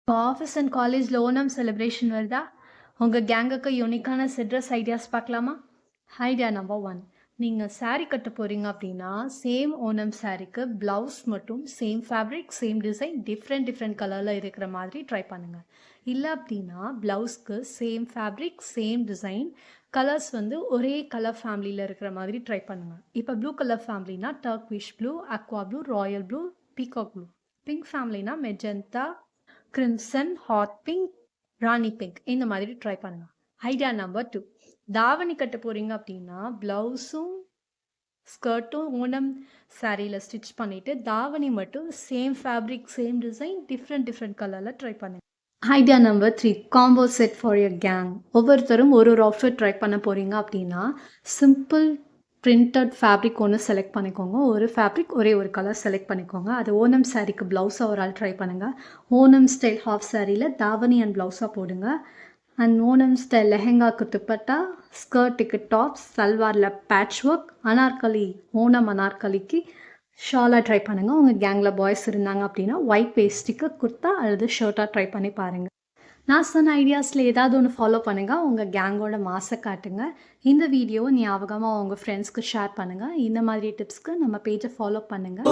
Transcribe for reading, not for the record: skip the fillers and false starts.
இப்போ office and காலேஜில் Onam celebration வருதா? உங்கள் கேங்குக்கு யூனிக்கான ட்ரெஸ் ஐடியாஸ் பார்க்கலாமா? ஐடியா நம்பர் 1, நீங்கள் saree கட்ட போகிறீங்க அப்படின்னா சேம் ஓணம் சாரீக்கு ப்ளவுஸ் மட்டும் same fabric same design different கலரில் இருக்கிற மாதிரி ட்ரை பண்ணுங்கள். இல்லை அப்படின்னா ப்ளவுஸ்க்கு same fabric same design colours வந்து ஒரே கலர் ஃபேமிலியில் இருக்கிற மாதிரி ட்ரை பண்ணுங்கள். இப்போ ப்ளூ கலர் ஃபேமிலினா turquoise blue, aqua blue, royal blue, peacock blue. Pink ஃபேமிலினா magenta, crimson, hot pink, rani pink இந்த மாதிரி ட்ரை பண்ணுங்கள். ஐடியா நம்பர் 2, தாவணி கட்ட போகிறீங்க அப்படின்னா ப்ளவுஸும் ஸ்கர்ட்டும் ஓணம் சாரியில் ஸ்டிச் பண்ணிவிட்டு தாவணி மட்டும் same fabric same design different கலரில் ட்ரை பண்ணுங்கள். Idea number 3, combo set for your gang. ஒவ்வொருத்தரும் ஒரு அவுட்ஃபிட் ட்ரை பண்ண போகிறீங்க அப்படின்னா சிம்பிள் பிரிண்டட் ஃபேப்ரிக் ஒன்று செலக்ட் பண்ணிக்கோங்க. ஒரு ஃபேப்ரிக் ஒரே ஒரு கலர் செலக்ட் பண்ணிக்கோங்க. அது ஓணம் சாரீக்கு ப்ளவுஸாக ஒரு ஆள் ட்ரை பண்ணுங்கள். ஓணம் ஸ்டைல் ஹாஃப் சாரியில் தாவணி அண்ட் ப்ளவுஸாக போடுங்க. அண்ட் ஓணம் ஸ்டைல் லெஹெங்காக்கு துப்பட்டா, ஸ்கர்ட்டுக்கு டாப்ஸ், சல்வாரில் பேட்ச் ஒர்க், அனார்கலி ஓணம் அனார்கலிக்கு ஷாலாக ட்ரை பண்ணுங்கள். உங்கள் கேங்கில் பாய்ஸ் இருந்தாங்க அப்படின்னா ஒயிட் பேஸ்டிக்கு குர்த்தா அல்லது ஷர்ட்டாக ட்ரை பண்ணி பாருங்கள். நான் சொன்ன ஐடியாஸில் ஏதாவது ஒன்று ஃபாலோ பண்ணுங்கள். உங்கள் கேங்கோட மாசை காட்டுங்க. இந்த வீடியோவை ஞாபகமாக உங்கள் ஃப்ரெண்ட்ஸ்க்கு ஷேர் பண்ணுங்கள். இந்த மாதிரி டிப்ஸ்க்கு நம்ம பேஜை ஃபாலோ பண்ணுங்கள்.